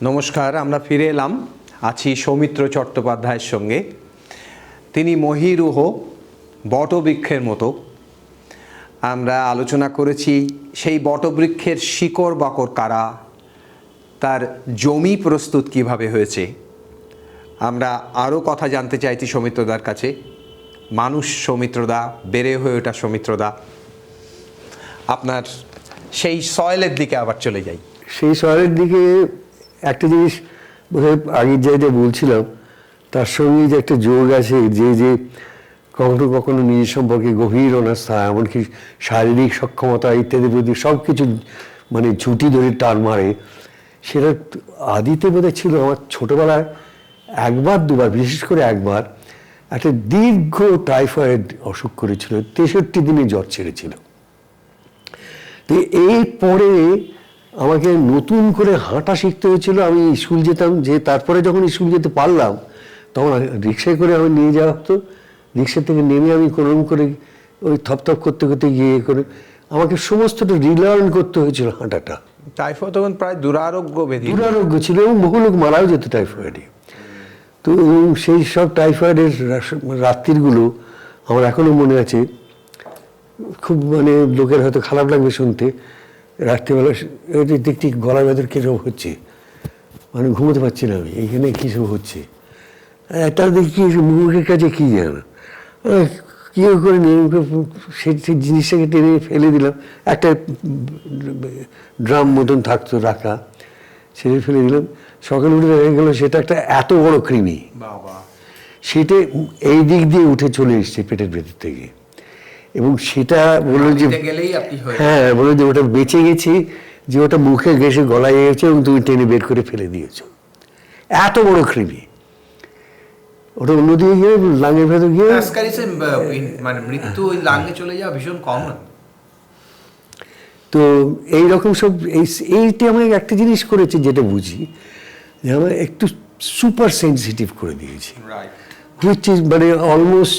নমস্কার, আমরা ফিরে এলাম, আছি সৌমিত্র চট্টোপাধ্যায়ের সঙ্গে। তিনি মহীরুহ বটবৃক্ষের মতো। আমরা আলোচনা করেছি সেই বটবৃক্ষের শিকড় বাকড় কারা, তার জমি প্রস্তুত কিভাবে হয়েছে। আমরা আরও কথা জানতে চাইছি সৌমিত্রদার কাছে। মানুষ সৌমিত্রদা, বেড়ে হয়ে ওঠা সৌমিত্রদা, আপনার সেই সয়েলের দিকে আবার চলে যাই। সেই সয়েলের দিকে একটা জিনিস বোধহয় আগের জায়গায় বলছিলাম, তার সঙ্গে যে একটা যোগ আছে, যে কখনো কখনো নিজের সম্পর্কে গভীর অনাস্থা, এমনকি শারীরিক সক্ষমতা ইত্যাদির প্রতি সব কিছু মানে ঝুঁটি ধরে টান মারে, সেটা আদিতে বোধহয় ছিল আমার ছোটোবেলায় একবার দুবার, বিশেষ করে একবার একটা দীর্ঘ টাইফয়েড অসুখ করেছিল, 63 দিনে জ্বর ছেড়েছিল। তো এই পরে আমাকে নতুন করে হাঁটা শিখতে হয়েছিল। আমি স্কুল যেতাম, যে তারপরে যখন স্কুল যেতে পারলাম তখন রিক্সায় করে আমি নিয়ে যাওয়া হতো। রিক্সা থেকে নেমে আমি কোনো করে ওই থপথপ করতে করতে গিয়ে করে আমাকে সমস্তটা রিলার্ন করতে হয়েছিল হাঁটাটা। টাইফয়েড তখন প্রায় দুরারোগ্য ব্যাধি, দুরারোগ্য ছিল এবং বহু লোক মারাও যেত টাইফয়েডে। তো সেই সব টাইফয়েডের রাত্রিগুলো আমার এখনও মনে আছে। খুব মানে লোকের হয়তো খারাপ লাগবে শুনতে, রাত্রিবেলা দেখছি গলার ভেতর কিসব হচ্ছে, মানে ঘুমোতে পারছি না আমি, এইখানে কীসব হচ্ছে। একটা দেখি মুখের কাছে কী জানো, কী করে নিয়ে সেই জিনিসটাকে টেনে ফেলে দিলাম। একটা ড্রাম মতন থাকতো রাখা, ছেড়ে ফেলে দিলাম। সকালে উঠে দেখা গেলো সেটা একটা এত বড় কৃমি, সেটা এই দিক দিয়ে উঠে চলে এসছে পেটের ভেতর থেকে। এবং সেটা বললো যে হ্যাঁ, বললো যে ওটা বেঁচে গেছি, যে ওটা মুখে গেছে গলায় গেছে এবং তুমি টেনে বের করে ফেলে দিয়েছো। এত বড় কৃমি, ওটা অন্যদিকে গিয়ে লাঙের ভেতর গিয়ে মানে মৃত্যু ওই লাঙে চলে যাওয়া ভীষণ কমন। তো এইরকম সব এইটা আমাকে একটা জিনিস করেছে যেটা বুঝি, যে আমার একটু সুপার সেন্সিটিভ করে দিয়েছি, হুইচ ইজ মানে almost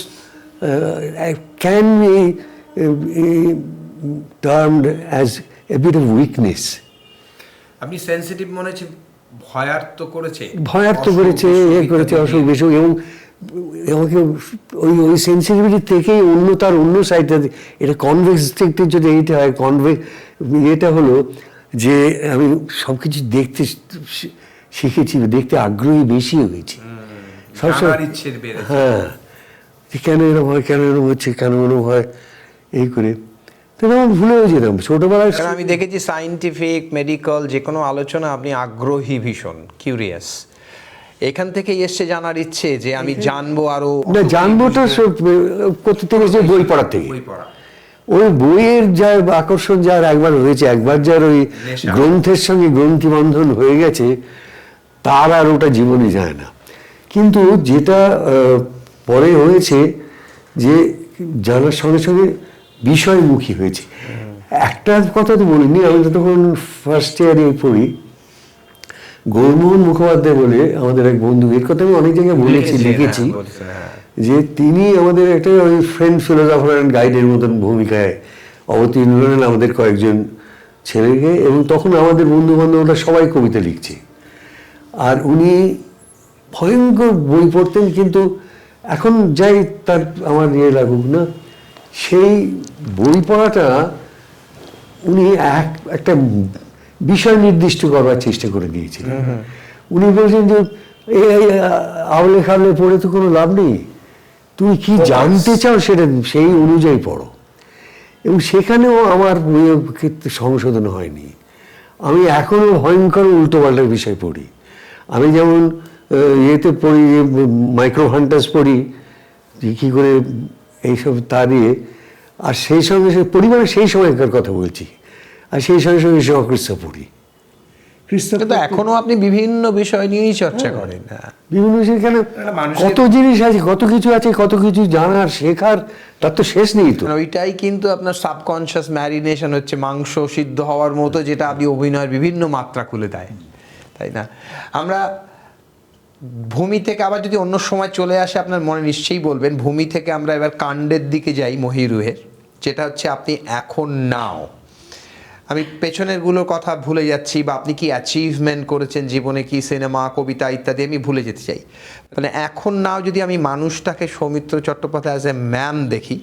can be termed as a bit of weakness. আপনি সেনসিটিভ মনে হচ্ছে ভয়ার্ত করেছে, অসুখ বিসুখ। এবং আমাকে ওই সেন্সিটিভিটি থেকেই তার অন্য সাইডটা, এটা কনভেক্স থেকে যদি এইটা হয়, এটা হলো যে আমি সব কিছু দেখতে শিখেছি, দেখতে আগ্রহী বেশি হয়েছি সবসময়। হ্যাঁ, কেন এরকম হয়, কেন এরকম হচ্ছে, কেন এরকম হয়, এই করে তবে আমি ভুলেও যেতাম ছোটবেলায়। আমি দেখেছি সায়েন্টিফিক মেডিকেল যে কোনো আলোচনা আপনি আগ্রহী, ভীষণ কিউরিয়াস। এখান থেকে এসছে জানার ইচ্ছে যে আমি জানবো আরো। না, জানবোটা করতে থেকে বই পড়ার থেকে, ওই বইয়ের যার আকর্ষণ যার একবার হয়েছে, একবার যার ওই গ্রন্থের সঙ্গে গ্রন্থিবন্ধন হয়ে গেছে, তার আর ওটা জীবনে যায় না। কিন্তু যেটা পরে হয়েছে যে জানার সঙ্গে সঙ্গে বিষয়মুখী হয়েছে। একটা কথা তো বলিনি, আমি তো তখন ফার্স্ট ইয়ারে পড়ি, গৌরমোহন মুখোপাধ্যায় বলে আমাদের এক বন্ধু, এর কথা আমি অনেক জায়গায় বলেছি, লিখেছি, যে তিনি আমাদের একটা ওই ফ্রেন্ড ফিলোসফার অ্যান্ড গাইডের মতন ভূমিকায় অবতীর্ণ হলেন আমাদের কয়েকজন ছেলেকে। এবং তখন আমাদের বন্ধু বান্ধবরা সবাই কবিতা লিখছে, আর উনি ভয়ঙ্কর বই পড়তেন। কিন্তু এখন যাই তার আমার ইয়ে লাগুক না, সেই বই পড়াটা উনি একটা বিষয় নির্দিষ্ট করবার চেষ্টা করে দিয়েছিলেন। উনি বলছেন যে আওলে খাবলে পড়ে তো কোনো লাভ নেই, তুমি কি জানতে চাও সেটা সেই অনুযায়ী পড়ো। এবং সেখানেও আমার বইয়ের ক্ষেত্রে সংশোধন হয়নি। আমি এখনও ভয়ঙ্কর উল্টোপাল্টার বিষয় পড়ি। আমি যেমন ইয়েতে পড়ি, মাইক্রো হান্টার্স পড়ি, যে কী করে এইসব তা দিয়ে, আর সেই সঙ্গে পরিবারের সেই সময়কার কথা বলছি, আর সেই সঙ্গে সঙ্গে সহকৃষ্ণ পড়ি। কিন্তু এখনো আপনি বিভিন্ন বিষয় নিয়েই চর্চা করেন। বিভিন্ন বিষয় কেন, কত জিনিস আছে, কত কিছু আছে, কত কিছু জানার শেখার, তার তো শেষ নেই তো। ওইটাই কিন্তু আপনার সাবকনশিয়াস ম্যারিনেশন হচ্ছে, মাংস সিদ্ধ হওয়ার মতো, যেটা আপনি অভিনয়ের বিভিন্ন মাত্রা খুলে দেয়, তাই না? আমরা ভূমি থেকে আবার যদি অন্য সময় চলে আসে, আপনার মনে নিশ্চয়ই বলবেন। ভূমি থেকে আমরা এবার কাণ্ডের দিকে যাই, মহীরুহের, যেটা হচ্ছে আপনি এখন নাও। আমি পেছনেরগুলোর কথা ভুলে যাচ্ছি, বা আপনি কি অ্যাচিভমেন্ট করেছেন জীবনে, কি সিনেমা, কবিতা ইত্যাদি আমি ভুলে যেতে চাই। মানে এখন নাও যদি আমি মানুষটাকে Soumitra Chattopadhyay as a man দেখি,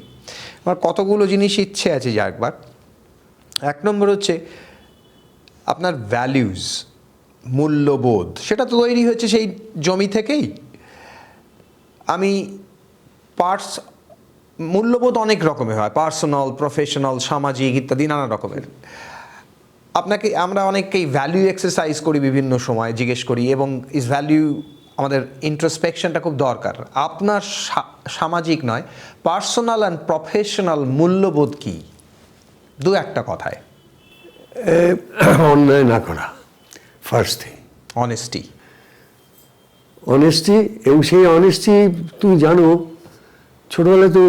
আমার কতগুলো জিনিস ইচ্ছে আছে জানবার। এক নম্বর হচ্ছে আপনার ভ্যালিউজ, মূল্যবোধ, সেটা তো তৈরি হয়েছে সেই জমি থেকেই। আমি মূল্যবোধ অনেক রকমের হয়, পার্সোনাল, প্রফেশনাল, সামাজিক ইত্যাদি নানা রকমের। আপনাকে আমরা অনেককেই ভ্যালু এক্সারসাইজ করি বিভিন্ন সময়, জিজ্ঞেস করি, এবং ইস ভ্যালু আমাদের ইন্ট্রোস্পেকশনটা খুব দরকার। আপনার সামাজিক নয়, পার্সোনাল অ্যান্ড প্রফেশনাল মূল্যবোধ কি, দু একটা কথায়। অন্যায় না করা, ফার্স্ট থিং। অনেস্টি। অনেস্টি, এবং সেই অনেস্টি তুমি জানো, ছোটবেলায় তো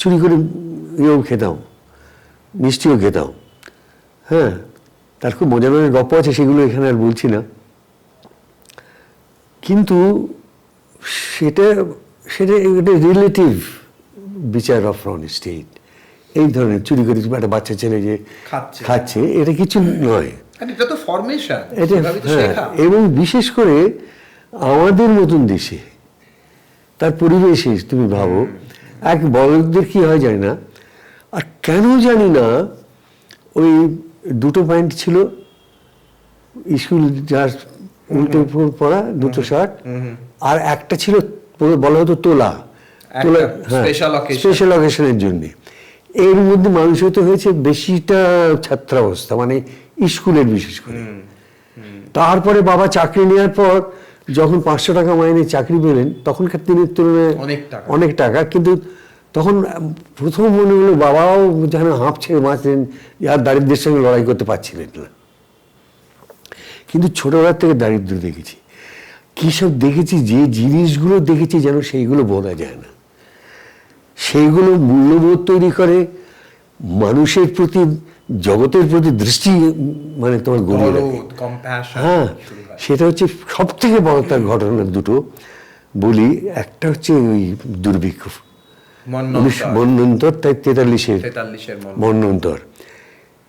চুরি করে ইয়েও খেতাম, মিষ্টিও খেতাম। হ্যাঁ, তার খুব মজার মজার গল্প আছে, সেগুলো এখানে আর বলছি না। কিন্তু সেটা সেটা একটা রিলেটিভ বিচার অফ অনেস্টি। এই ধরনের চুরি করে একটা বাচ্চা ছেলে যে খাচ্ছে, এটা কিছু নয়, এটা তো ফরমেশন, এটা। হ্যাঁ, এবং বিশেষ করে আমাদের মতন দেশে, তার পরিবেশে তুমি ভাবো, এক বড়দের কি হয় জানি না, আর কেন জানি না ওই দুটো প্যান্ট ছিল, স্কুল যার উল্টো পরা দুটো শার্ট, আর একটা ছিল বলা হতো তোলা, স্পেশাল অকেশনের জন্য। এর মধ্যে মানুষ হতে হয়েছে বেশিটা ছাত্রাবস্থা, মানে স্কুলের বিশেষ করে। তারপরে বাবা চাকরি নেওয়ার পর যখন 500 টাকা মাইনে চাকরি পেলেন, তখনকার দিনের তুলনায় অনেক টাকা, কিন্তু তখন প্রথম মনে হলো বাবাও যেন হাঁপ ছেড়ে বাঁচলেন, আর দারিদ্রের সঙ্গে লড়াই করতে পারছিলেন না। কিন্তু ছোটবেলার থেকে দারিদ্র দেখেছি, কী সব দেখেছি, যে জিনিসগুলো দেখেছি যেন সেইগুলো বোঝা যায় না। সেইগুলো মূল্যবোধ তৈরি করে, মানুষের প্রতি, জগতের প্রতি দৃষ্টি, মানে তোমার গভীর। হ্যাঁ, সেটা হচ্ছে সব থেকে বড় তার ঘটনা দুটো বলি। একটা হচ্ছে ওই দুর্ভিক্ষ, মন্বন্তর, 43-এর মন্বন্তর।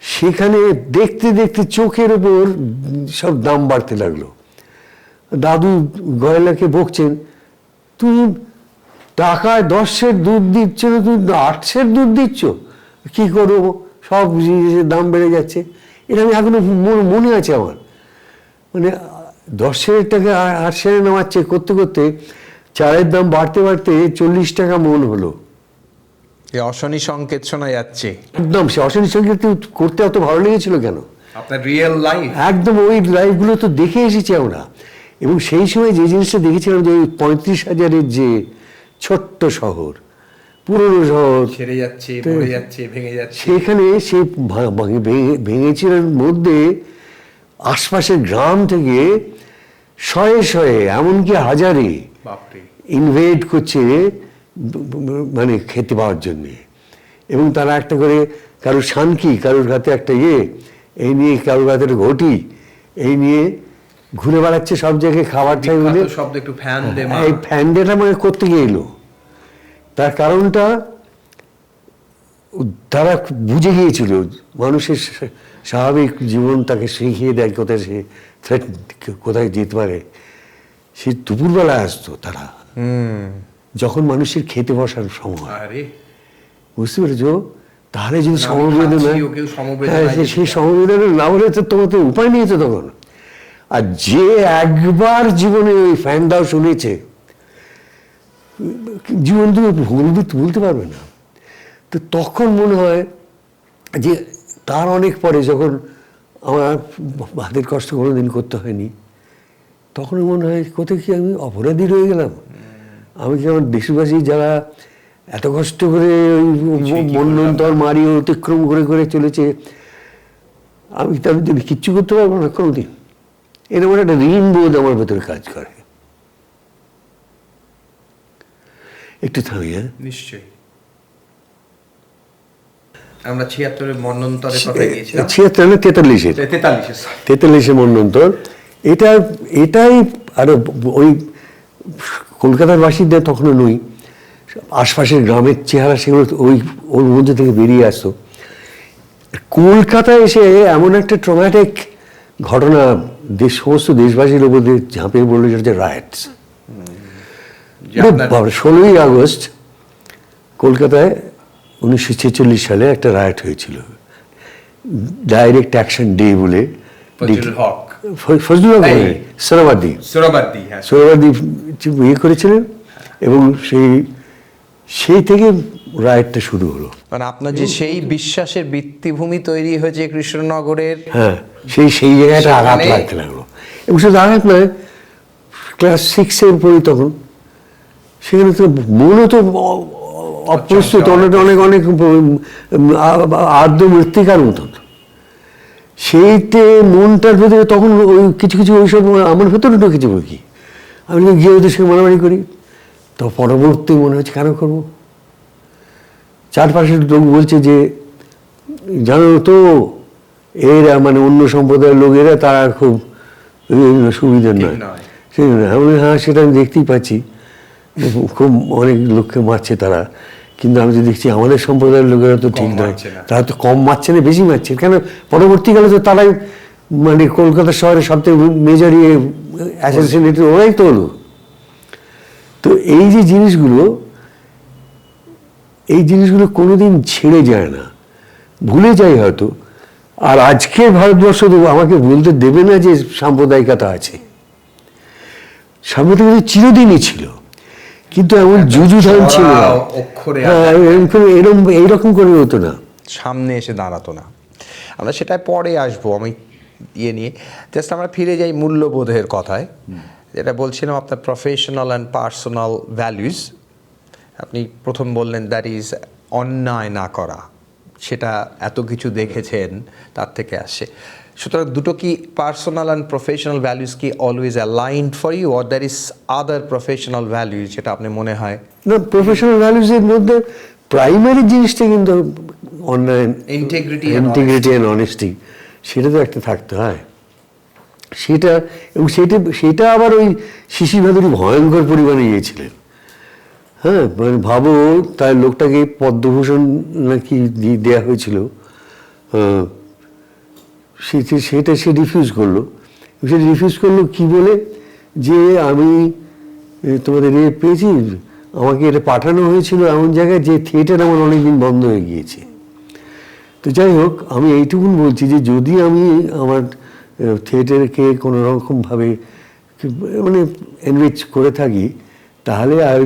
সেখানে দেখতে দেখতে চোখের ওপর সব দাম বাড়তে লাগলো। দাদু গয়লাকে বকছেন, তুমি টাকায় 10-এর দুধ দিচ্ছ না, তুমি 8-এর দুধ দিচ্ছ, কি করবো, সব জিনিসের দাম বেড়ে যাচ্ছে। এটা আমি এখনো মনে আছে আমার, মানে 10-এর টাকা 8-এর নামাচ্ছে করতে করতে চালের দাম বাড়তে বাড়তে 40 টাকা মন হলো। অশনি সংকেত শোনা যাচ্ছে। একদম, সে অশনি সংকেত করতে অত ভালো লেগেছিল কেন? আপনার রিয়েল লাইফ, একদম ওই লাইফগুলো তো দেখে এসেছি আমরা। এবং সেই সময় যে জিনিসটা দেখেছিলাম, যে ওই 35,000-এর যে ছোট্ট শহর, পুরনো শহর ছেড়ে যাচ্ছে, ভরে যাচ্ছে, ভেঙে যাচ্ছে, সেখানে সে ভেঙেছিল মধ্যে আশপাশের গ্রাম থেকে শয়ে শয়ে, এমনকি হাজারে ইনভেট করছে, মানে খেতে পাওয়ার জন্যে। এবং তারা একটা করে, কারোর শানকি, কারোর হাতে একটা এই নিয়ে, কারোর হাতে একটা ঘটি, এই নিয়ে ঘুরে বেড়াচ্ছে সব জায়গায় খাবার চাই বলে। এই ফ্যান ডেটা মানে করতে গিয়ে এলো, তার কারণটা তারা বুঝে গিয়েছিল মানুষের স্বাভাবিক জীবন তাকে শিখিয়ে দেয় কোথায় সে কোথায় যেতে পারে। সে দুপুরবেলা আসতো তারা, যখন মানুষের খেতে বসার সময়। বুঝতে পেরেছ? তাহলে যদি সমবেদনা, সেই সমবেদনা না হলে তো তোমাদের উপায় নেই তো তখন। আর যে একবার জীবনে ওই ফ্যান দাও শুনেছে, জীবন তুমি ভুলতে পারবে না। তো তখন মনে হয় যে তার অনেক পরে, যখন আমার হাতের কষ্ট কোনোদিন করতে হয়নি, তখন মনে হয় কোথায় কি আমি অপরাধী রয়ে গেলাম। আমি কি আমার দেশবাসী যারা এত কষ্ট করে ওই মন্বন্তর মারি অতিক্রম করে করে চলেছে, আমি তাদের জন্য কিচ্ছু করতে পারবো না কোনোদিন। এরকম একটা ঋণ বোধ আমার ভেতরে কাজ করে। একটু থামি। হ্যাঁ, নিশ্চয়ই। আমরা 76-এর মন্বন্তরের কথা গিয়েছিলাম। 76 না 43-এর মন্বন্তর। এটাই আরো ওই কলকাতার বাসিন্দা তখনও নই, আশপাশের গ্রামের চেহারা সেগুলো ওর মধ্যে থেকে বেরিয়ে আসতো। কলকাতায় এসে এমন একটা ট্রমাটিক ঘটনা সমস্ত দেশবাসীর উপর দিয়ে ঝাঁপিয়ে পড়লো, যেটা হচ্ছে রায়টস। যে আপনার 16ই আগস্ট কলকাতায় 1946 সালে একটা রায়ট হয়েছিল, ডাইরেক্ট অ্যাকশন ডে বলে। ফজলুল হক ফজলুল হক এই, সোহরাওয়ার্দী সোহরাওয়ার্দী, হ্যাঁ। সোহরাওয়ার্দী ইয়ে করেছিলেন, এবং সেই থেকে রায়টটা শুরু হলো। মানে আপনার যে সেই বিশ্বাসের ভিত্তিভূমি তৈরি হয়েছে কৃষ্ণনগরের, হ্যাঁ, সেই জায়গাটা আঘাত সেখানে- লাগতে লাগলো। এবং শুধু আঘাত নয়, ক্লাস 6-এ পড়ি তখন, সেখানে তো মূলত অপ্রস্তুত, অনেক অনেক অনেক আর্দ্র মৃত্তিকার মতন। সেইতে মনটার ভেতরে তখন ওই কিছু কিছু ওইসব আমার ভেতরে ঢুকেছে বই কি, আমি গিয়ে ওদের সঙ্গে মারামারি করি। তো পরবর্তী মনে হচ্ছে কেন করবো, চারপাশের লোক বলছে যে জানো তো এরা মানে অন্য সম্প্রদায়ের লোকেরা তারা খুব সুবিধার নয়, নয়। সেই জন্য আমি বলি, হ্যাঁ সেটা আমি দেখতেই পাচ্ছি, খুব অনেক লোককে মারছে তারা, কিন্তু আমি তো দেখছি আমাদের সম্প্রদায়ের লোকেরা তো ঠিক কম নয়, মারছে না। তারা তো কম মারছে না, বেশি মারছে। কেন পরবর্তীকালে তো তারাই মানে কলকাতা শহরের সবথেকে মেজর অ্যাসোসিয়েটেড ওরাই তো হলো। তো এই যে জিনিসগুলো, এই জিনিসগুলো কোনোদিন ছেড়ে যায় না, ভুলে যায় হয়তো। আর আজকের ভারতবর্ষ তো আমাকে বলতে দেবে না যে সাম্প্রদায়িকতা আছে, সাম্প্রদায়িকতা চিরদিনই ছিল, কিন্তু এমন যুযুধান ছিল না। চড়া অক্ষরে হ্যাঁ, এইরকম করে হতো না। সামনে এসে দাঁড়াতো না। আমরা সেটাই পরে আসবো, আমি নিয়ে জাস্ট আমরা ফিরে যাই মূল্যবোধের কথায়, যেটা বলছিলাম আপনার প্রফেশনাল অ্যান্ড পার্সোনাল ভ্যালুজ। আপনি প্রথম বললেন দ্যাট ইজ অন্যায় না করা, সেটা এত কিছু দেখেছেন তার থেকে আসে। সুতরাং দুটো কি পার্সোনাল অ্যান্ড প্রফেশনাল ভ্যালুজ কি always aligned for you, or there is other professional values যেটা আপনি মনে হয়? না, প্রফেশনাল ভ্যালুজের মধ্যে প্রাইমারি জিনিসটা কিন্তু online Integrity and integrity and honesty, সেটা তো একটা থাকতে হয়। সেটা, এবং সেটা আবার ওই শিশির ভাদুরী ভয়ঙ্কর পরিমাণে ইয়েছিলেন। হ্যাঁ, মানে ভাবো, তার লোকটাকে পদ্মভূষণ নাকি দেওয়া হয়েছিল, সেটা সে রিফিউজ করলো। সে রিফিউজ করলো কি বলে, যে আমি তোমাদের পেয়েছি, আমাকে এটা পাঠানো হয়েছিল এমন জায়গায় যে থিয়েটার আমার অনেকদিন বন্ধ হয়ে গিয়েছে। তো যাই হোক, আমি এইটুকুন বলছি যে যদি আমি আমার থিয়েটারকে কোনো রকমভাবে মানে এনরিচ করে থাকি, তাহলে আই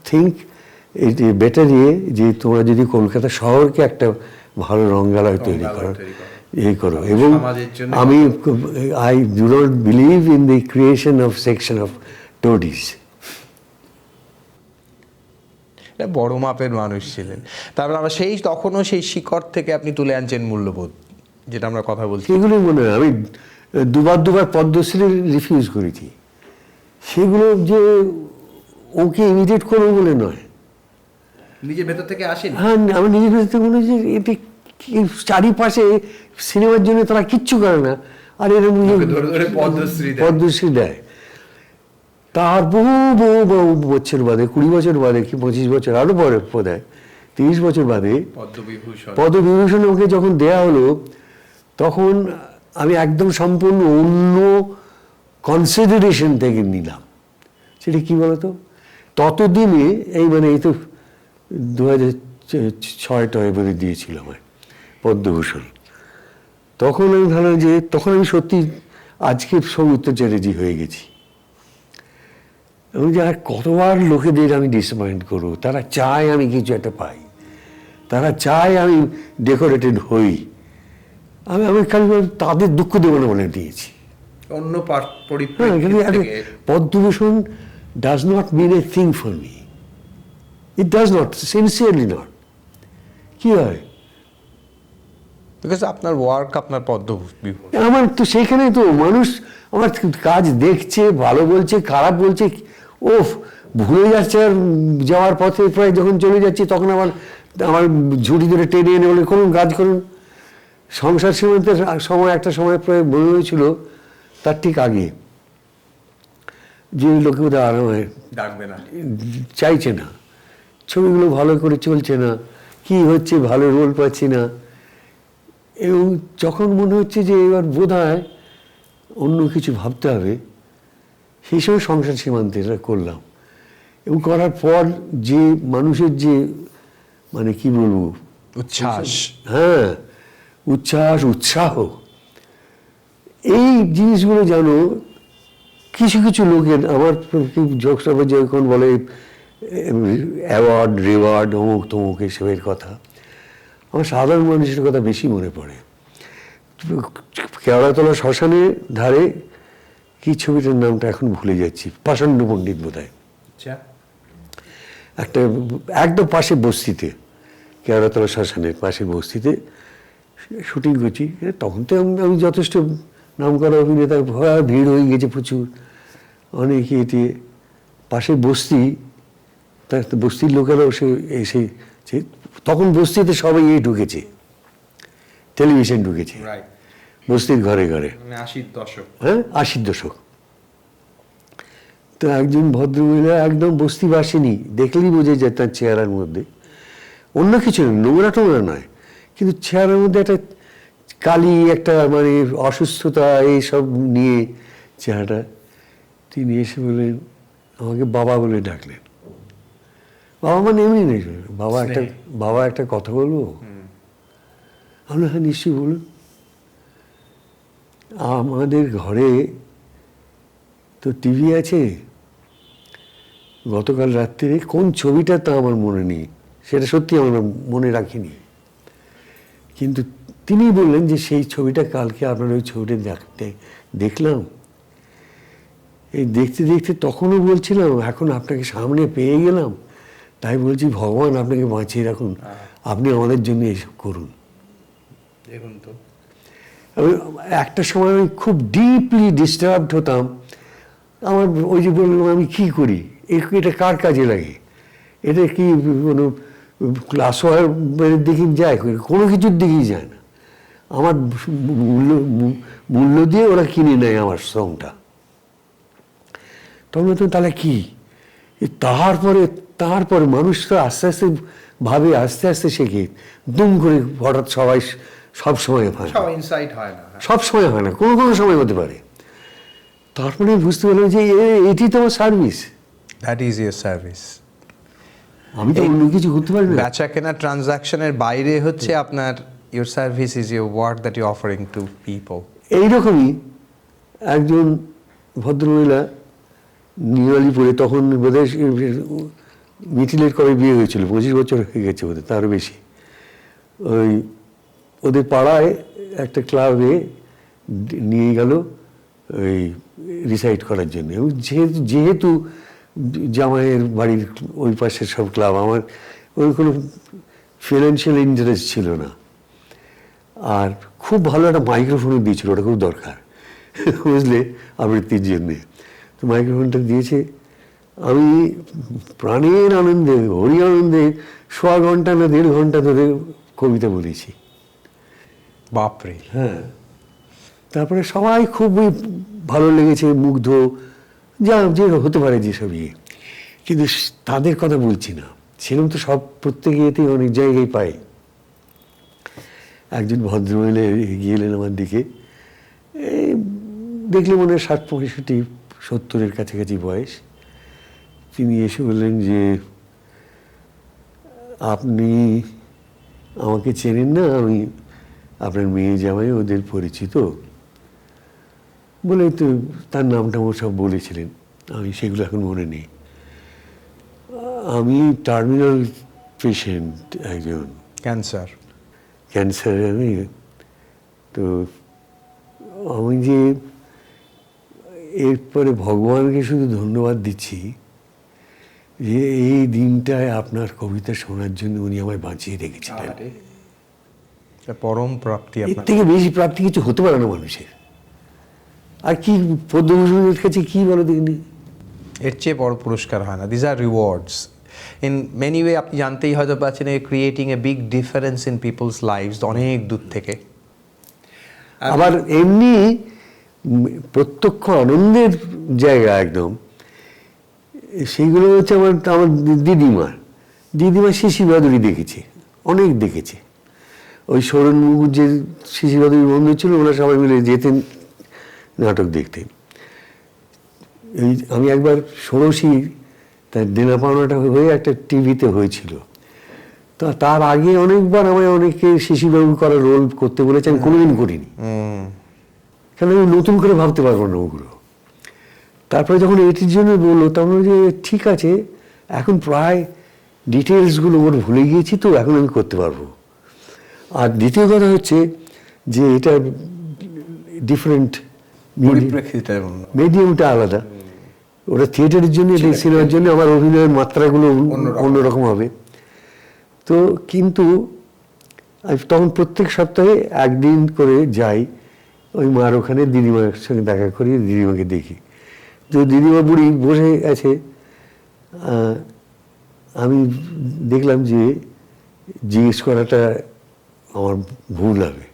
থিঙ্ক ইট বেটার যে তোমরা যদি কলকাতা শহরকে একটা ভালো রঙ্গালয় তৈরি করো, এই করো। এবং সমাজের জন্য আমি I do not believe in the creation of section of toadies. বড় মাপের মানুষ ছিলেন। তারপর আমরা তখনও সেই শিকড় থেকে আপনি তুলে আনছেন মূল্যবোধ, যেটা আমরা কথা বলছি। সেগুলোই মনে হয়। আমি দুবার পদ্মশ্রী রিফিউজ করেছি, সেগুলো যে ওকে ইমিডিয়েট করবো বলে নয়। নিজের ভেতর থেকে আসেন। হ্যাঁ, আমি নিজের কাছে থেকে মনে হচ্ছে এটি চারিপাশে সিনেমার জন্য তারা কিচ্ছু করে না, আর এরকম ধরে ধরে পদ্মশ্রী দেয়। তার বহু বছর বাদে, 20 বছর বাদে কি 25 বছর, আরো পরে বোধহয় 30 বছর বাদে পদ্মবিভূষণ ওকে যখন দেয়া হলো, তখন আমি একদম সম্পূর্ণ অন্য কনসিডারেশন থেকে নিলাম। সেটা কি বলতো, ততদিনে এই মানে এই তো 2006 বোধ দিয়েছিল আমায় পদ্মভূষণ। তখন আমি ভাবলাম যে তখন আমি সত্যি আজকে সৌমিত্র চ্যাটার্জি হয়ে গেছি। এবং যে আর কতবার লোকেদের আমি ডিসঅ্যাপয়েন্ট করবো, তারা চায় আমি কিছু একটা পাই, তারা চায় আমি ডেকোরেটেড হই। আমি খালি তাদের দুঃখ দেবো না বলে দিয়েছি। অন্য Padma Bhushan does not mean a thing for me, it does not, sincerely not. কি হয়, বিকজ আপনার ওয়ার্ক, আপনার পদ্মবিভূষণ, আমার তো সেইখানে তো মানুষ আমার কাজ দেখছে, ভালো বলছে, খারাপ বলছে, ওফ ভুলে যাচ্ছে। আর যাওয়ার পথে প্রায় যখন চলে যাচ্ছি, তখন আমার ঝুড়ি ধরে টেনে এনে বলে করুন, কাজ করুন। সংসার সীমান্তের সময় একটা সময় প্রায় মনে হয়েছিল, তার ঠিক আগে, যে লোকে বোধহয় আরাম ডাকবে না, চাইছে না, ছবিগুলো ভালো করে চলছে না, কি হচ্ছে, ভালো রোল পাচ্ছি না, এবং যখন মনে হচ্ছে যে এবার বোধহয় অন্য কিছু ভাবতে হবে, সেই সময় সংসার সীমান্তে এটা করলাম। এবং করার পর যে মানুষের যে মানে কি বলবো, উচ্ছ্বাস, হ্যাঁ, উচ্ছ্বাস, উৎসাহ, এই জিনিসগুলো যেন কিছু কিছু লোকের, আমার যোগসভা যখন বলে অ্যাওয়ার্ড রিওয়ার্ড অমুক তমুক এসবের কথা, আমার সাধারণ মানুষের কথা বেশি মনে পড়ে। কেওড়াতলা শ্মশানের ধারে কি ছবিটার নামটা এখন ভুলে যাচ্ছি, পাষাণ্ড পণ্ডিত বোধহয়, আচ্ছা, একটা একদম পাশে বস্তিতে, কেওড়াতলা শ্মশানের পাশে বস্তিতে শুটিং করছি। তখন তো আমি যথেষ্ট নাম করা অভিনেতা, ভিড় হয়ে গেছে প্রচুর, অনেকে এটি পাশে বস্তি, তার বস্তির লোকেরাও এসেছে। তখন বস্তিতে সবাই ঢুকেছে, টেলিভিশন ঢুকেছে রাইট, বস্তির ঘরে ঘরে, 80-র দশক। হ্যাঁ 80-র দশক। তো একজন ভদ্রমহিলা একদম বস্তিবাসিনী, দেখলেই বোঝা যায় তার চেহারার মধ্যে, অন্য কিছু নয়, নোংরা টোংরা নয়, কিন্তু চেহারার মধ্যে একটা কালি, একটা মানে অসুস্থতা, এইসব নিয়ে চেহারাটা। তিনি এসে বললেন, আমাকে বাবা বলে ডাকলেন। বাবা মানে এমনি নেই, বাবা একটা কথা বলবো? আমরা হ্যাঁ নিশ্চয়ই বলুন। আমাদের ঘরে তো টিভি আছে, গতকাল রাত্রে কোন ছবিটা তা আমার মনে নেই, সেটা সত্যি আমরা মনে রাখিনি, কিন্তু তিনি বললেন যে সেই ছবিটা কালকে আপনার ওই ছবিটা দেখলাম। এই দেখতে দেখতে তখনও বলছিলাম, এখন আপনাকে সামনে পেয়ে গেলাম, তাই বলছি ভগবান আপনাকে বাঁচিয়ে রাখুন, আপনি আমাদের জন্য এসব করুন। দেখুন তো, একটা সময় আমি খুব ডিপলি ডিস্টার্বড হতাম। আমার ওই যে বললাম, আমি কী করি, এটা কার কাজে লাগে, এটা কি কোনো ক্লাস ওয়ারের দিকে যায়, কোনো কিছুর দিকেই যায় না। আমার মূল্য দিয়ে ওরা কিনে নেয় আমার শ্রমটা। তখন তো তাহলে কি, তারপরে মানুষ তো আস্তে আস্তে ভাবে, আস্তে আস্তে শেখে, দুম করে হঠাৎ সবাই সব সময় হয় না, সব ইনসাইট হয় না। সব সময় হয় না, কোনো কোনো সময় হতে পারে। তারপরে বুঝতে পারলাম যে এটি তো আমার service, that is your service. আমি তো অন্য কিছু করতে পারি না। বেচা কেনা ট্রানজাকশনের বাইরে হচ্ছে আপনার your service is your work that you offering to people. এইরকমই একজন ভদ্রমহিলা নিরালিপুরে, তখন বোধহয় মিথিলের কবে বিয়ে হয়েছিল, 25 বছর হয়ে গেছে বোধহয়, তারও বেশি। ওই ওদের পাড়ায় একটা ক্লাবে নিয়ে গেল ওই রিসাইড করার জন্য। এবং যেহেতু জামাইয়ের বাড়ির ওই পাশের সব ক্লাব, আমার ওই কোনো ফিনান্সিয়াল ইন্টারেস্ট ছিল না, আর খুব ভালো একটা মাইক্রোফোনও দিয়েছিল, ওটা খুব দরকার বুঝলে, আবৃত্তির জন্যে। তো মাইক্রোফোনটা দিয়েছে, আমি প্রাণের আনন্দে, হরি আনন্দে 1.25 ঘন্টা না 1.5 ঘন্টা ধরে কবিতা বলেছি। বাপরে। হ্যাঁ, তারপরে সবাই খুবই ভালো লেগেছে, মুগ্ধ, যে হতে পারে যেসব ইয়ে, কিন্তু তাদের কথা বলছি না, সেরকম তো সব প্রত্যেকে এতেই অনেক জায়গায় পাই। একজন ভদ্রমহিলা এগিয়ে এলেন আমার দিকে, এই দেখলে মনে হয় 60-65-70-এর কাছাকাছি বয়স। তিনি এসে বললেন যে, আপনি আমাকে চেনেন না, আমি আপনার মেয়ে জামাই, ওদের পরিচিত বলে। তো তার নামটা ও সব বলেছিলেন, আমি সেগুলো এখন মনে নেই। আমি টার্মিনাল পেশেন্ট, একজন ক্যান্সার। আমি তো আমি যে এরপরে ভগবানকে শুধু ধন্যবাদ দিচ্ছি যে এই দিনটায় আপনার কবিতা শোনার জন্য উনি আমায় বাঁচিয়ে রেখেছিলেন। পরম প্রাপ্তি। এর থেকে বেশি প্রাপ্তি কিছু হতে পারে না মানুষের। আর কি পদ্মভূষণের কাছে কি বলো দেখিনি, এর চেয়ে বড় পুরস্কার হয় না। These are rewards in many way. আপনি জানতেই হয়তো পাচ্ছেন, creating a big difference in people's lives, অনেক দূর থেকে। আবার এমনি প্রত্যক্ষ আনন্দের জায়গা একদম, সেইগুলো হচ্ছে আমার দিদিমা শিশি বাদুড়ি দেখেছে, অনেক দেখেছে। ওই সৌরন মুখুজ্জের শিশিরবাদী বন্ধু ছিল, ওরা সবাই মিলে যেতেন নাটক দেখতে। এই আমি একবার ষোড়শী তার দেনা পাওনাটা হয়ে একটা টিভিতে হয়েছিল, তো তার আগে অনেকবার আমায় অনেকে শিশিরবাবু করার রোল করতে বলেছে, আমি কোনোদিন করিনি, কারণ আমি নতুন করে ভাবতে পারবো না ওগুলো। তারপরে যখন এটির জন্য বললো, তখন যে ঠিক আছে, এখন প্রায় ডিটেলসগুলো ওর ভুলে গিয়েছি, তো এখন আমি করতে পারবো। আর দ্বিতীয় কথা হচ্ছে যে এটা ডিফারেন্ট, পরিপ্রেক্ষিতে মিডিয়ামটা আলাদা। ওটা থিয়েটারের জন্য, এটা সিনেমার জন্য আমার অভিনয়ের মাত্রাগুলো অন্যরকম হবে। তো কিন্তু আমি তখন প্রত্যেক সপ্তাহে একদিন করে যাই ওই মার ওখানে, দিদিমার সঙ্গে দেখা করি, দিদিমাকে দেখি। তো দিদিমা বুড়ি বসে আছে, আমি দেখলাম যে জিজ্ঞেস করাটা আমার ভুল হবে,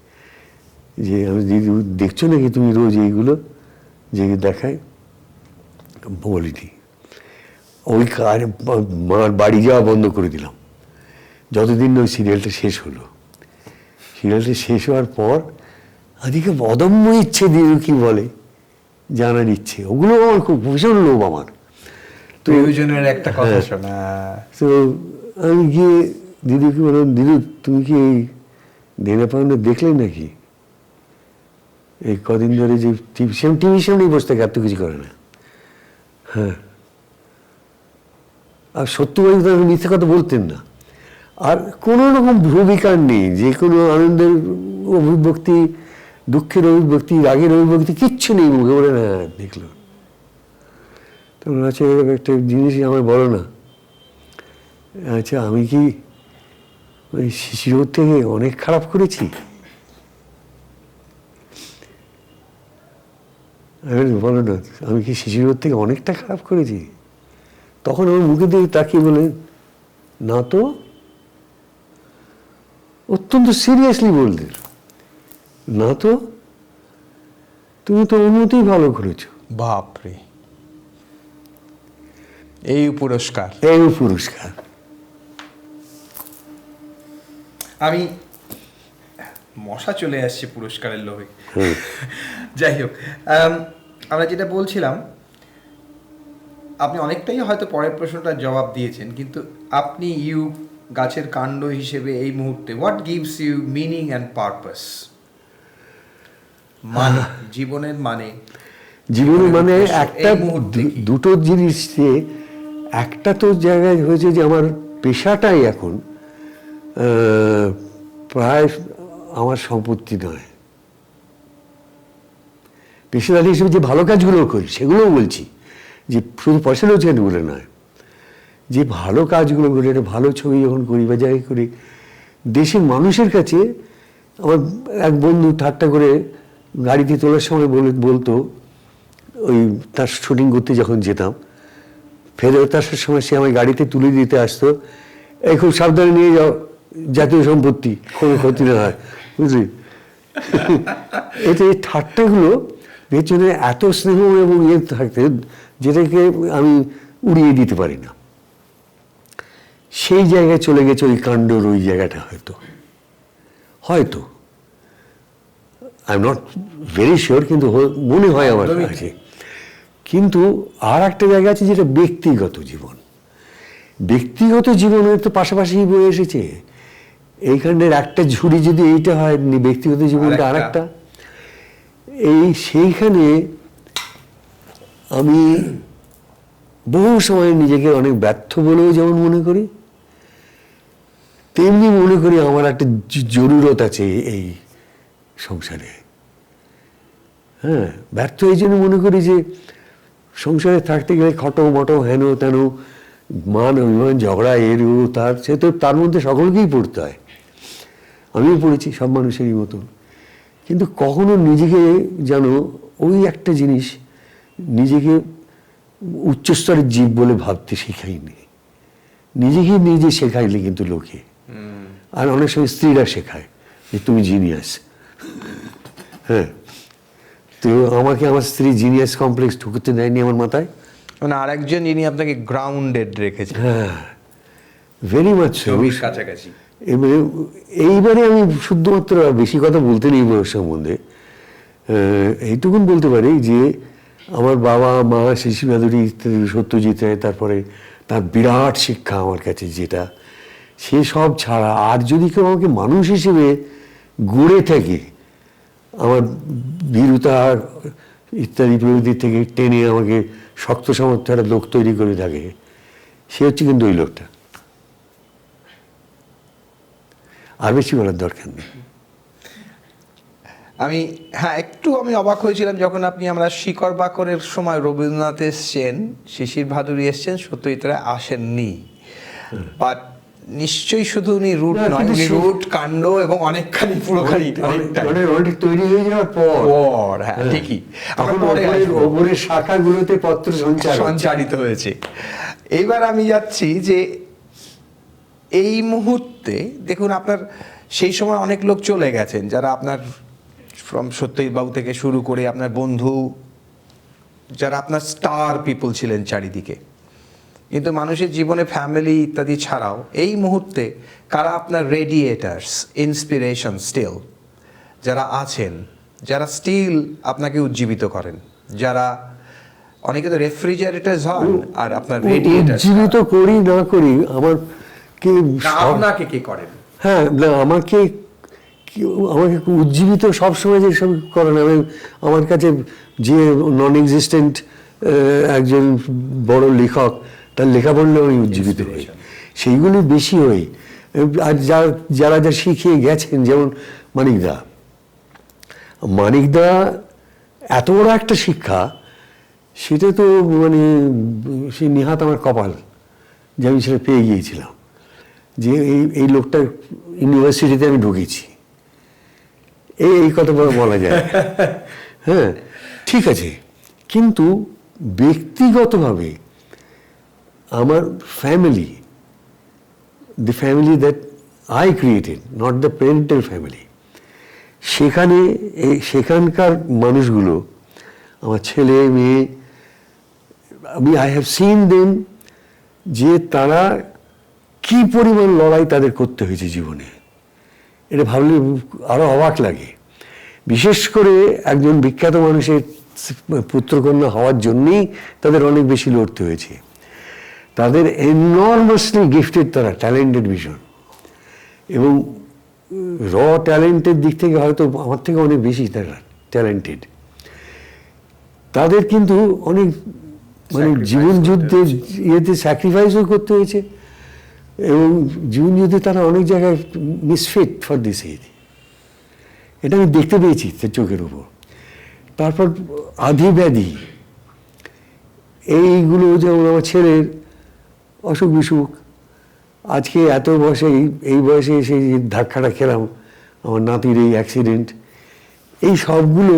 যে আমি দিদি দেখছো নাকি তুমি রোজ এইগুলো যে দেখায়? বলিনি। ওই মার বাড়ি যাওয়া বন্ধ করে দিলাম যতদিন ওই সিরিয়ালটা শেষ হলো। সিরিয়ালটা শেষ হওয়ার পর আদিকে অদম্য ইচ্ছে, দিদি কি বলে জানার ইচ্ছে, ওগুলো আমার খুব ভীষণ লোভ আমার। তো প্রয়োজনের একটা কথা শোনা। তো আমি গিয়ে দিদিকে বললাম, দিদি তুমি কি এই দেনা পাওনা দেখলে নাকি? এই কদিন ধরে যে টিভির সামনেই বসে থাকে, আর তো কিছু করে না। হ্যাঁ, আর সত্যবাদী তো মিথ্যে কথা বলতেন না, আর কোনো রকম ভূমিকার নেই, যে কোনো আনন্দের অভিব্যক্তি, দুঃখের অভিব্যক্তি, রাগের অভিব্যক্তি কিচ্ছু নেই মুখে। বলে না দেখলো, তখন আচ্ছা এরকম একটা জিনিস আমায় বলো না, আচ্ছা আমি কি ওই শিশুর থেকে অনেক খারাপ করেছি? বলো না, আমি কি শিশুর থেকে অনেকটা খারাপ করেছি? তখন আমার মুখে দিয়ে তাকিয়ে বলে, না তো। অত্যন্ত সিরিয়াসলি বললেন, না তো, তুমি তো উন্নতিই ভালো করেছো। বাপরে, এই পুরস্কার, এই পুরস্কার। আমি মশা চলে আসছে পুরস্কারের লোভে। যাই হোক, আমরা যেটা বলছিলাম, আপনি অনেকটাই হয়তো পরের প্রশ্নটার জবাব দিয়েছেন, কিন্তু আপনি গাছের কাণ্ড হিসেবে এই মুহূর্তে what gives you meaning and purpose? মানে জীবনের মানে, জীবনে মানে একটা দুটো জিনিস, যে একটা তো জায়গায় হয়েছে যে আমার পেশাটাই এখন প্রায় আমার সম্পত্তি নয়। পেশাদার হিসেবে যে ভালো কাজগুলো করি সেগুলোও বলছি, যে শুধু পয়সা রোজগার বলে নয়, যে ভালো কাজগুলো করি, একটা ভালো ছবি যখন করি বা যাই করি, দেশের মানুষের কাছে। আমার এক বন্ধু ঠাট্টা করে গাড়িতে তোলার সময় বলতো, ওই তার শুটিং করতে যখন যেতাম, ফেরত আসার সময় সে আমায় গাড়িতে তুলে দিতে আসতো, এই খুব সাবধানে নিয়ে যাও, জাতীয় সম্পত্তি, কোনো ক্ষতি না হয়, বুঝলি? এই ঠাট্টাগুলো পেছনে এত স্নেহ এবং ইয়ে থাকতে, যেটাকে আমি উড়িয়ে দিতে পারি না। সেই জায়গায় চলে গেছে ওই কাণ্ডর ওই জায়গাটা, হয়তো I am not very sure, কিন্তু মনে হয় আমার কাছে। কিন্তু আর একটা জায়গা আছে যেটা ব্যক্তিগত জীবন। ব্যক্তিগত জীবনের তো পাশাপাশি বয়ে এসেছে। এইখানের একটা ঝুড়ি যদি এইটা হয়, ব্যক্তিগত জীবনটা আর একটা, সেইখানে আমি বহু সময় নিজেকে অনেক ব্যর্থ বলেও যেমন মনে করি, তেমনি মনে করি আমার একটা জরুরত আছে এই সংসারে। হ্যাঁ, ব্যর্থ এই জন্য মনে করি যে সংসারে থাকতে গেলে খটো মটো হেন তেন মান অভিমান ঝগড়া সে তো তার মধ্যে সকলকেই পড়তে হয়, আমিও পড়েছি সব মানুষেরই মতন। কিন্তু কখনো নিজেকে যেন ওই একটা জিনিস, নিজেকে উচ্চস্তরের জীব বলে ভাবতে শেখাইনি। নিজেকে নিজে শেখাইলে কিন্তু লোকে, আর অনেক সময় স্ত্রীরা শেখায় যে তুমি জিনিয়াস। হ্যাঁ, তো আমাকে আমার স্ত্রী জিনিয়াস কমপ্লেক্স ঢুকতে দেয়নি আমার মাথায়। মানে আরেকজন যিনি আপনাকে গ্রাউন্ডেড রেখেছে। হ্যাঁ, ভেরি মাচ কাছাকাছি। এবারে এইবারে আমি শুধুমাত্র বেশি কথা বলতে নেই বইয়ের সম্বন্ধে, এইটুকুন বলতে পারি যে আমার বাবা মা শিশির মাধুরী ইত্যাদি সত্যজিৎ রায়, তারপরে তার বিরাট শিক্ষা আমার কাছে যেটা, সে সব ছাড়া আর যদি কেউ আমাকে মানুষ হিসেবে গড়ে থাকে, আমার ভীরুতা ইত্যাদি প্রভৃতি থেকে টেনে আমাকে শক্ত সামর্থ্য একটা লোক তৈরি করে থাকে, সে হচ্ছে কিন্তু ওই লোকটা। আর বেশি বলার দরকার নেই। একটু আমি অবাক হয়েছিলাম যখন আমরা শিকড় বাকরের সময় রবীন্দ্রনাথ এসছেন, শিশির ভাদুরী এসছেন, সত্যজিৎ রায় আসেননি। বাট নিশ্চয়ই শুধু উনি রুট নয়, উনি রুট, কাণ্ড এবং অনেকখানি পুরোখানি অনেক তৈরি হয়ে যাওয়ার পর, হ্যাঁ ঠিকই, ওপরের শাখাগুলোতে পত্র সঞ্চারিত হয়েছে। এইবার আমি যাচ্ছি যে এই মুহূর্তে দেখুন, আপনার সেই সময় অনেক লোক চলে গেছেন যারা আপনার ফ্রম সত্যজিৎ বাবু থেকে শুরু করে আপনার বন্ধু, যারা আপনার স্টার পিপল ছিলেন চারিদিকে। কিন্তু মানুষের জীবনে ফ্যামিলি ইত্যাদি ছাড়াও এই মুহূর্তে কারা আপনার রেডিয়েটার্স, ইন্সপিরেশন স্টিল, যারা আছেন, যারা স্টিল আপনাকে উজ্জীবিত করেন, যারা অনেকে তো রেফ্রিজারেটরস হন আর আপনার রেডিয়েটার উজ্জীবিত করি না করি আমার আপনাকে কে করেন? হ্যাঁ, না আমাকে উজ্জীবিত সবসময় যে সব করে না, আমার কাছে যে নন এক্সিস্টেন্ট একজন বড় লেখক, তার লেখা পড়লে আমি উজ্জীবিত হই, সেইগুলি বেশি হই। আর যারা যা শিখিয়ে গেছেন, যেমন মানিকদা এত বড় একটা শিক্ষা, সেটা তো সে নিহাত আমার কপাল যে আমি সেটা পেয়ে গিয়েছিলাম, যে এই লোকটার ইউনিভার্সিটিতে আমি ঢুকেছি, এই কথা বলা যায়। হ্যাঁ ঠিক আছে, কিন্তু ব্যক্তিগতভাবে আমার family, the family that I created, not the parental family, সেখানকার মানুষগুলো, আমার ছেলে মেয়ে, I have seen them, যে তারা কি পরিমাণ লড়াই তাদের করতে হয়েছে জীবনে, এটা ভাবলে আরো অবাক লাগে। বিশেষ করে একজন বিখ্যাত মানুষের পুত্রকন্যা হওয়ার জন্যই তাদের অনেক বেশি লড়তে হয়েছে। তাদের এনর্মাসলি গিফটেড, তারা ট্যালেন্টেড ভীষণ, এবং র ট্যালেন্টের দিক থেকে হয়তো আমার থেকে অনেক বেশি তারা ট্যালেন্টেড। তাদের কিন্তু অনেক জীবন যুদ্ধের ইয়েতে স্যাক্রিফাইসও করতে হয়েছে, এবং জীবন যুদ্ধে তারা অনেক জায়গায় মিসফিট ফর দিস এজ, এটা আমি দেখতে পেয়েছি তার চোখের উপর। তারপর আধি ব্যাধি, এইগুলো যেমন আমার ছেলের অসুখ বিসুখ, আজকে এত বয়সে, এই বয়সে এসে ধাক্কাটা খেলাম, আমার নাতির এই অ্যাক্সিডেন্ট, এই সবগুলো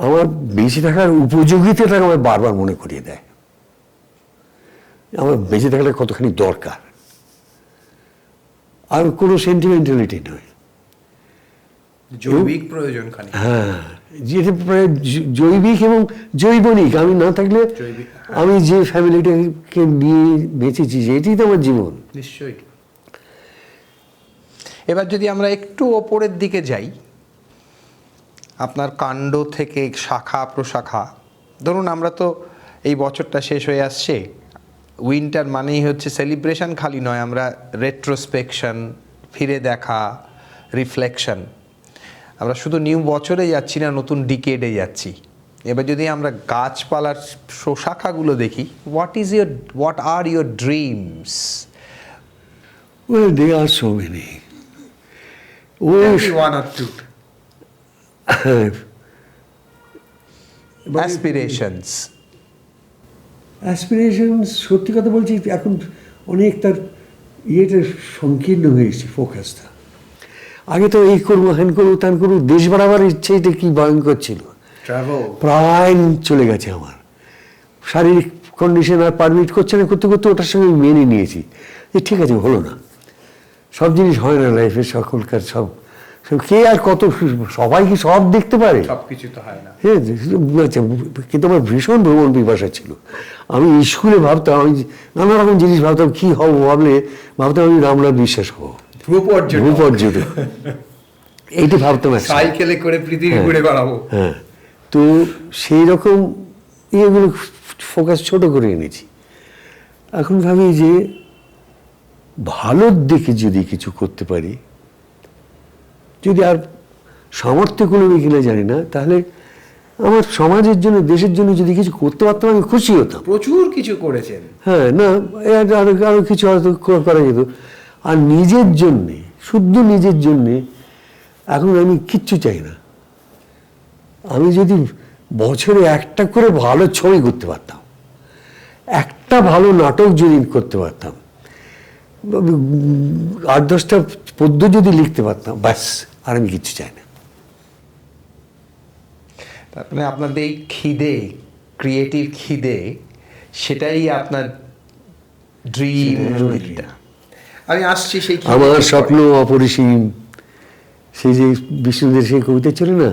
আমার বেঁচে থাকার উপযোগিতাটাকে আমার বারবার মনে করিয়ে দেয়, আমার বেঁচে থাকাটা কতখানি দরকার। আর কোনো সেন্টিমেন্টালিটি নয়, জৈবিক প্রয়োজন খালি। হ্যাঁ, যেটা প্রায় জৈবিক এবং জৈবনিক। আমি না থাকলে আমি যে ফ্যামিলিটাকে নিয়ে বেঁচেছি, এটাই তো আমার জীবন। নিশ্চয়ই। এবার যদি আমরা একটু ওপরের দিকে যাই, আপনার কাণ্ড থেকে শাখা প্রশাখা, ধরুন আমরা তো এই বছরটা শেষ হয়ে আসছে, উইন্টার মানেই হচ্ছে সেলিব্রেশন খালি নয়, আমরা রেট্রোস্পেকশন, ফিরে দেখা, রিফ্লেকশন। আমরা শুধু নিউ বছরে যাচ্ছি না, নতুন ডিকেডে যাচ্ছি। এবার যদি আমরা গাছপালার শাখাগুলো দেখি, what are your dreams? Well, there are so many. Maybe one or two. Aspirations. Aspirations, সত্যি কথা বলছি, এখন অনেক তার ইয়েটা সংকীর্ণ হয়েছে, ফোকাসটা। আগে তো এই করবো, হ্যান করবো, ত্যান করবো, দেশ বাড়াবার ইচ্ছে, এটা কি ভয়ঙ্কর ছিল। প্রায় চলে গেছে আমার, শারীরিক কন্ডিশন আর পারমিট করছে না, করতে করতে ওটার সঙ্গে মেনে নিয়েছি যে ঠিক আছে, হলো না, সব জিনিস হয় না লাইফে, সকলকার সব কে আর কত, সবাই কি সব দেখতে পারে? সবকিছু তো হয় না। হ্যাঁ, কিন্তু আমার ভীষণ ভ্রমণ পিপাসা ছিল। আমি স্কুলে ভাবতাম, আমি নানা রকম জিনিস ভাবতাম, কি হব ভাবতাম আমি রামনাথ বিশ্বাস হব, ভূপর্যটক, এইটি ভাবতাম। সাইকেলে করে পৃথিবী ঘুরে বেড়াবো। হ্যাঁ, তো সেই রকম ইয়েগুলো ফোকাস ছোট করে এনেছি। এখন ভাবি যে ভালোর দিকে যদি কিছু করতে পারি, যদি আর সামর্থ্য কোনো কিনা জানি না, তাহলে আমার সমাজের জন্য, দেশের জন্য যদি কিছু করতে পারতাম আমি খুশি হতাম। প্রচুর কিছু করেছেন। হ্যাঁ, না আরো কিছু হয়তো করা যেত। আর নিজের জন্যে, শুদ্ধ নিজের জন্যে এখন আমি কিচ্ছু চাই না। আমি যদি বছরে একটা করে ভালো ছবি করতে পারতাম, একটা ভালো নাটক যদি করতে পারতাম, 8-10টা পদ্য যদি লিখতে পারতাম, ব্যাস, আর আমি কিচ্ছু চাই না। তারপরে আপনাদের এই খিদে, ক্রিয়েটিভ খিদে, সেটাই আপনার ড্রিম। আমি আসছি সেই আমার স্বপ্ন অপরিসীম, সেই যে বিষ্ণুদের সেই কবিতা ছিল না,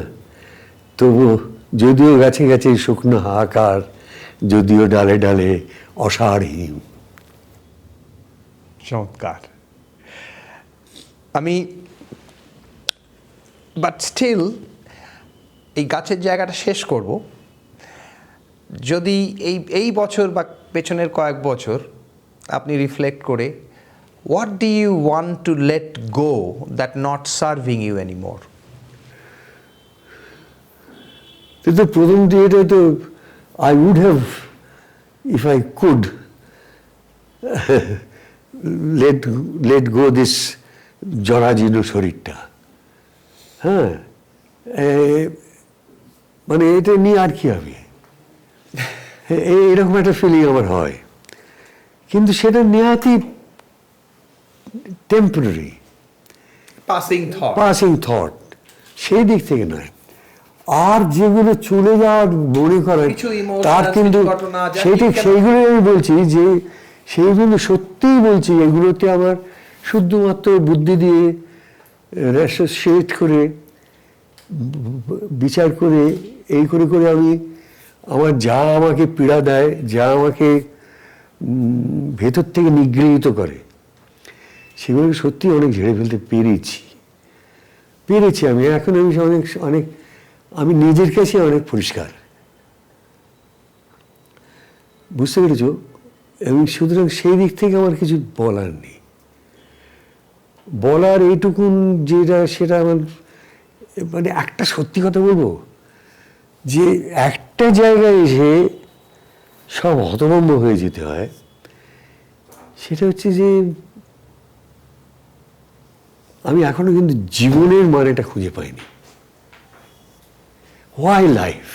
তবু যদিও গাছে গাছে শুকনো হাহাকার, যদিও ডালে ডালে অসাড় হিম। চমৎকার। আমি বাট স্টিল এই গাছের জায়গাটা শেষ করব। যদি এই বছর বা পেছনের কয়েক বছর আপনি রিফ্লেক্ট করে, what do you want to let go that not serving you anymore? কিন্তু প্রথম দিকে তো I would have, if I could let go this জরাজীর্ণ শরীরটা। হ্যাঁ, মানে এটা নিয়ে আর কি হবে, এরকম একটা ফিলিং আমার হয়। কিন্তু সেটা নেওয়াতেই টেম্পোরারি, পাসিং থট, সেই দিক থেকে নয়। আর যেগুলো চলে যাওয়ার মনে করেন, তার কিন্তু সেইগুলো আমি বলছি যে, সেইগুলো সত্যিই বলছি, এগুলোতে আমার শুধুমাত্র বুদ্ধি দিয়ে রেসেট করে, বিচার করে, এই করে করে আমি আমার যা আমাকে পীড়া দেয়, যা আমাকে ভেতর থেকে নিগৃহীত করে, সেগুলো সত্যি অনেক ঝেড়ে ফেলতে পেরেছি আমি। এখন আমি অনেক আমি নিজের কাছে অনেক পরিষ্কার, বুঝতে পেরেছ? এবং সুতরাং সেই দিক থেকে আমার কিছু বলার নেই। বলার এইটুকুন যেটা, সেটা আমার মানে একটা সত্যি কথা বলবো, যে একটা জায়গায় এসে সব হতভম্ব হয়ে যেতে হয়, সেটা হচ্ছে যে আমি এখনো কিন্তু জীবনের মানেটা খুঁজে পাইনি। Why life?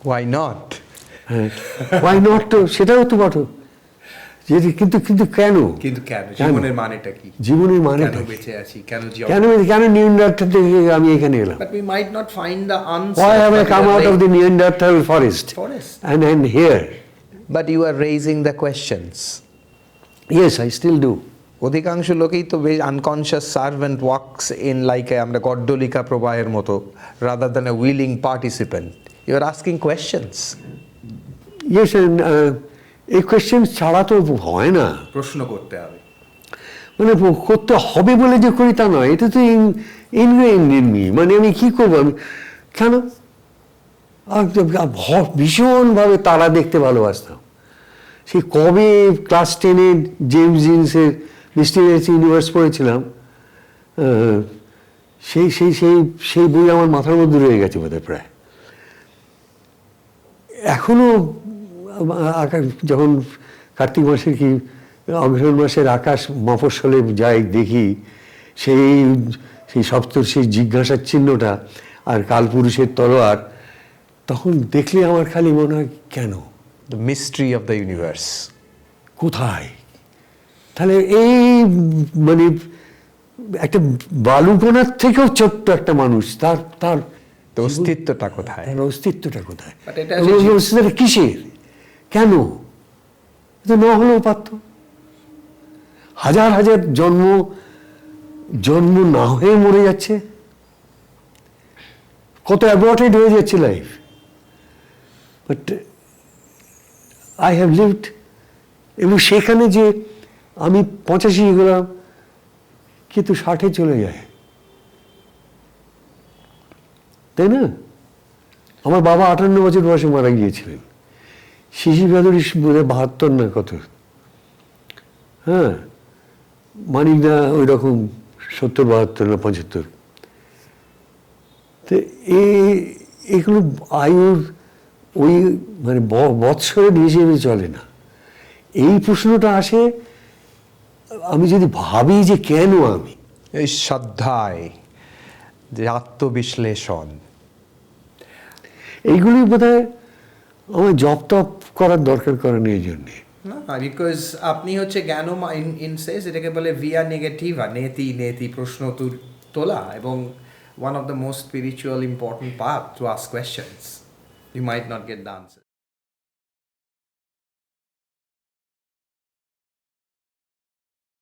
Why not? হ্যাঁ, why not তো সেটাও তো বটে, কিন্তু কেন? জীবনের মানেটা কি? জীবনের মানেটা কেন বেঁচে আছি? কেন নিউন্ডারটাল থেকে আমি এখানে এলাম? But we might not find the answer. Why have I come out of the Neanderthal forest? And here? But you are raising the questions. Yes, I still do. অধিকাংশ লোকেই তো বেশ unconscious servant works in like আমরা গড্ডলিকা প্রবাহের মতো, rather than a willing participant. You are asking questions. Yes, and এই question ছাড়া তো হয় না, প্রশ্ন করতে হবে, মানে করতে হবে বলে যে করি তা নয়, এটা তো ইনগ্রেইনড ইন মি। মানে আমি কি করবো, আমি কেন ভীষণভাবে তারা দেখতে ভালোবাসতাম। সেই কবে ক্লাস 10-এ জেমস জিন্সের মিস্টিরিয়াস ইউনিভার্স পড়েছিলাম, সেই বই আমার মাথার মধ্যে রয়ে গেছে বোধহয় প্রায় এখনো। যখন কার্তিক মাসের কি অগ্রহণ মাসের আকাশ মফস্বলে যাই, দেখি সেই সপ্তর্ষির জিজ্ঞাসার চিহ্নটা আর কালপুরুষের তলোয়ার, তখন দেখলে আমার খালি মনে হয় কেন, the mystery of the universe কোথায়? তাহলে এই মানে একটা বালুকণার থেকেও ছোট্ট একটা মানুষ, তার অস্তিত্বটা কোথায়? তার অস্তিত্বটা কোথায়? অস্তিত্বটা কিসের? কেন? এটা না হলেও পারত। হাজার হাজার জন্ম জন্ম না হয়ে মরে যাচ্ছে, কত অ্যাবর্টেড হয়ে যাচ্ছে life. But I have lived, এবং সেখানে যে আমি 85 গেলাম, কিন্তু 60 চলে যায়, তাই না? আমার বাবা 58 বছর বয়সে মারা গিয়েছিলেন, শিশি ভাদুরী বোধহয় 72 না কত, হ্যাঁ, মানিক দা ওই রকম 70, 72 না 75। তো এগুলো আয়ুর ওই মানে বৎসরের হিসেবে চলে না। এই প্রশ্নটা আসে আমি যদি ভাবি যে কেন আমি, এই শ্রদ্ধায়, যে আত্মবিশ্লেষণ, এইগুলি বোধহয় আমার জপ টপ করার দরকার করে না এই জন্যে। না, বিকজ আপনি হচ্ছে জ্ঞান ইন সেন্স এটাকে বলে ভিয়া নেগেটিভা, নেতি প্রশ্ন তোলা, এবং one of the most spiritual important path to ask questions. You might not get the answer.